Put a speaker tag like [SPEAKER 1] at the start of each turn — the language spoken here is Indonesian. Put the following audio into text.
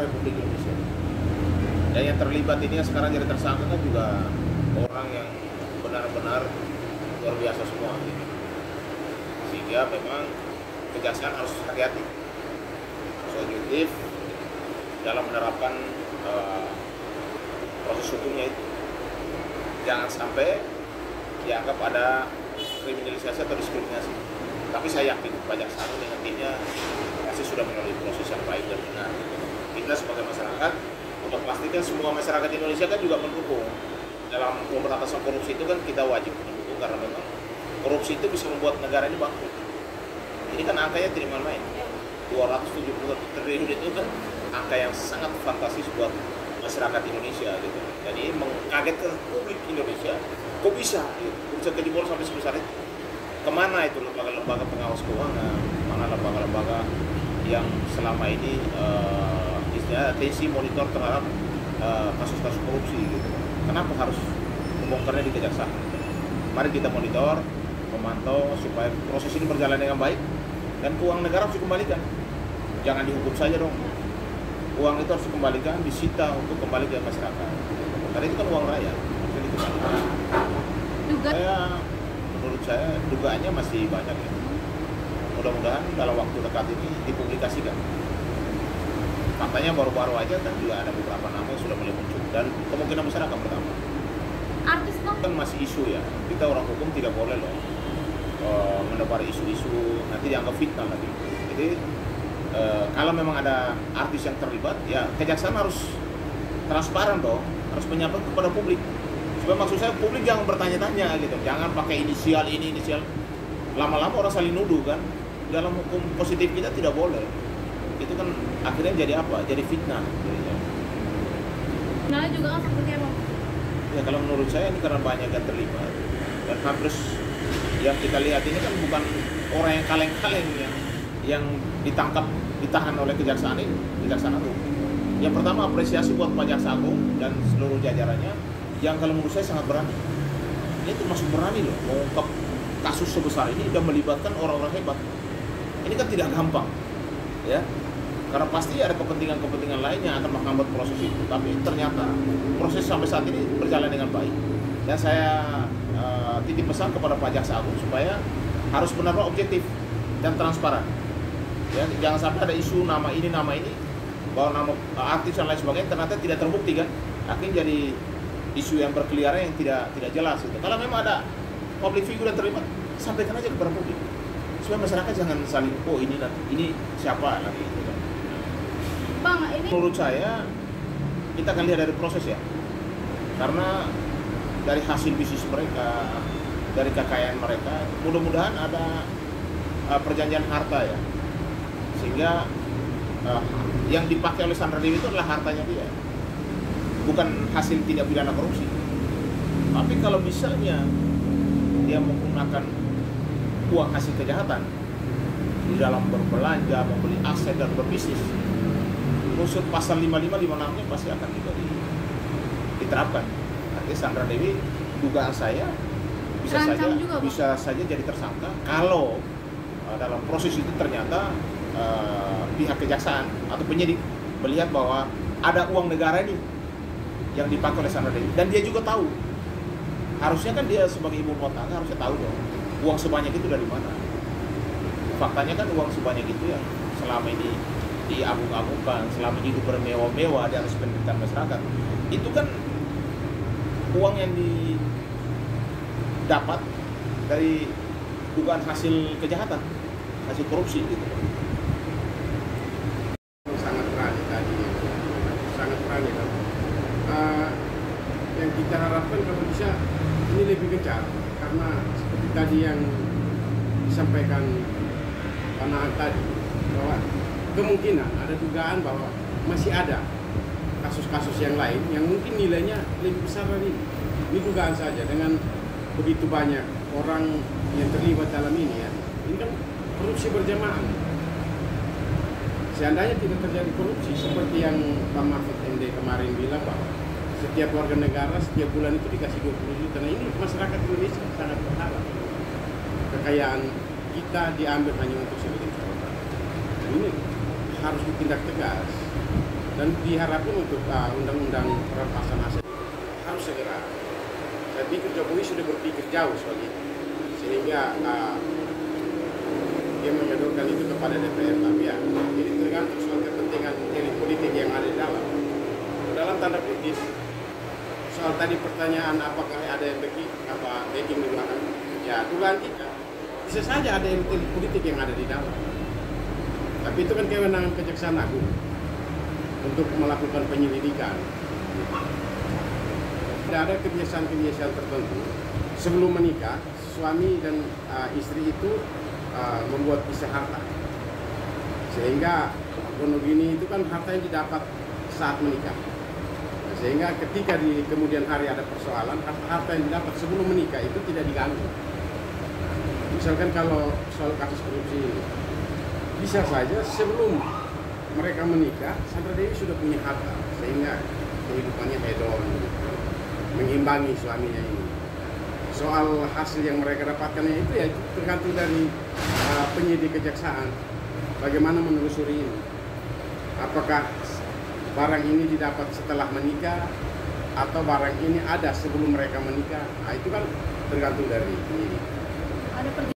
[SPEAKER 1] Republik Indonesia. Dan yang terlibat ini yang sekarang jadi tersangka kan juga orang yang benar-benar luar biasa semua gitu. Sehingga memang kejaksaan harus hati-hati, objektif dalam menerapkan proses hukumnya itu. Jangan sampai dianggap ada kriminalisasi atau diskriminasi. Tapi saya yakin kejaksaan dengan timnya pasti sudah melalui proses yang baik dan benar. Kita sebagai masyarakat, untuk pastikan semua masyarakat Indonesia kan juga mendukung dalam pemberantasan korupsi itu kan kita wajib mendukung karena memang korupsi itu bisa membuat negara ini bangkrut. Ini kan angkanya tidak main-main. 271 triliun itu kan angka yang sangat fantastis buat masyarakat Indonesia gitu. Jadi mengagetkan publik Indonesia, kok bisa kejebol sampai sebesar itu? Kemana itu lembaga-lembaga pengawas keuangan, mana lembaga-lembaga yang selama ini istilahnya atensi monitor terhadap kasus-kasus korupsi gitu. Kenapa harus membongkarnya di kejaksaan? Gitu. Mari kita monitor, memantau supaya proses ini berjalan dengan baik dan uang negara harus dikembalikan. Jangan dihukum saja dong. Uang itu harus dikembalikan, disita untuk kembali ke masyarakat. Karena itu kan uang rakyat, harusnya dikembalikan. Menurut saya dugaannya masih banyak ya. Mudah-mudahan dalam waktu dekat ini dipublikasikan. Faktanya baru-baru aja kan juga ada beberapa nama yang sudah mulai muncul dan kemungkinan besar akan bertambah.
[SPEAKER 2] Artis dong?
[SPEAKER 1] Kan masih isu ya. Kita orang hukum tidak boleh loh menebar isu-isu nanti dianggap fitnah lagi. Jadi kalau memang ada artis yang terlibat, ya kejaksaan harus transparan dong, harus menyampaikan kepada publik. Supaya maksud saya publik jangan bertanya-tanya gitu, jangan pakai inisial ini, inisial. Lama-lama orang saling nuduh kan. Dalam hukum positif kita tidak boleh. Itu kan akhirnya jadi apa? Jadi fitnah.
[SPEAKER 2] Nah juga kan seperti apa?
[SPEAKER 1] Ya kalau menurut saya ini karena banyak yang terlibat dan hampir yang kita lihat ini kan bukan orang yang kaleng-kaleng yang ditangkap, ditahan oleh Kejaksaan ini, Kejaksaan Agung. Yang pertama apresiasi buat Pak Jaksa Agung dan seluruh jajarannya yang kalau menurut saya sangat berani. Ini termasuk berani loh, mengungkap kasus sebesar ini dan melibatkan orang-orang hebat. Ini kan tidak gampang, ya. Karena pasti ada kepentingan-kepentingan lain yang akan menghambat proses itu. Tapi ternyata proses sampai saat ini berjalan dengan baik. Dan saya titip pesan kepada Pak Jaksa Agung supaya harus benar-benar objektif dan transparan. Ya, jangan sampai ada isu nama ini, bahwa nama artis dan lain sebagainya ternyata tidak terbukti kan. Akhirnya jadi isu yang berkeliaran yang tidak jelas gitu. Kalau memang ada public figure yang terlibat, sampaikan aja kepada publik. Supaya masyarakat jangan saling, oh ini siapa lagi gitu kan.
[SPEAKER 2] Bang, ini
[SPEAKER 1] Menurut saya kita akan lihat dari proses ya. Karena dari hasil bisnis mereka, dari kekayaan mereka, mudah-mudahan ada perjanjian harta ya. Sehingga yang dipakai oleh Sandra Dewi itu adalah hartanya dia, bukan hasil tindak pidana korupsi. Tapi kalau misalnya dia menggunakan uang hasil kejahatan di dalam berbelanja, membeli aset dan berbisnis, unsur pasal 5556-nya pasti akan juga diterapkan. Artinya Sandra Dewi, dugaan saya bisa saja jadi tersangka kalau dalam proses itu ternyata pihak kejaksaan atau penyidik melihat bahwa ada uang negara ini yang dipakai oleh Sandra Dewi dan dia juga tahu. Harusnya kan dia sebagai ibu rumah tangga harusnya tahu dong uang sebanyak itu dari mana. Faktanya kan uang sebanyak itu yang selama ini diagung-agungkan, selama ini hidup bermewah-mewah di atas penderitaan masyarakat, itu kan uang yang didapat dari dugaan hasil kejahatan, hasil korupsi gitu.
[SPEAKER 3] Sangat berani tadi, sangat berani kan. Yang kita harapkan kalau bisa ini lebih gencar, karena seperti tadi yang disampaikan Panahan tadi, bahwa kemungkinan ada dugaan bahwa masih ada kasus-kasus yang lain yang mungkin nilainya lebih besar dari ini. Ini dugaan saja dengan begitu banyak orang yang terlibat dalam ini ya. Ini kan korupsi berjamaah. Seandainya tidak terjadi korupsi seperti yang Pak Mahfud MD kemarin bilang bahwa setiap warga negara setiap bulan itu dikasih 20 juta. Nah ini masyarakat Indonesia sangat berharap kekayaan kita diambil hanya untuk sebagian orang. Ini harus ditindak tegas Dan diharapkan untuk undang-undang perampasan aset harus segera. Saya pikir Jokowi sudah berpikir jauh soal itu, sehingga dia menyodorkan itu kepada DPR. Tapi ya, ini tergantung soal kepentingan elit politik yang ada di dalam. Dalam tanda kutip, soal tadi pertanyaan apakah ada yang backing di belakang, ya dugaan kita bisa saja ada elit politik yang ada di dalam. Tapi itu kan kewenangan Kejaksaan Agung untuk melakukan penyelidikan. Tidak ada kebiasaan-kebiasaan tertentu sebelum menikah, suami dan istri itu membuat pisah harta, sehingga monogini itu kan harta yang didapat saat menikah. Sehingga ketika di kemudian hari ada persoalan, harta yang didapat sebelum menikah itu tidak diganggu. Misalkan kalau soal kasus korupsi ini, bisa saja sebelum mereka menikah, Sandra Dewi sudah punya harta, sehingga kehidupannya hedon, mengimbangi suaminya ini. Soal hasil yang mereka dapatkan itu ya itu tergantung dari penyidik kejaksaan, bagaimana menelusuri ini. Apakah barang ini didapat setelah menikah atau barang ini ada sebelum mereka menikah? Nah, itu kan tergantung dari penyidik.
[SPEAKER 2] Ada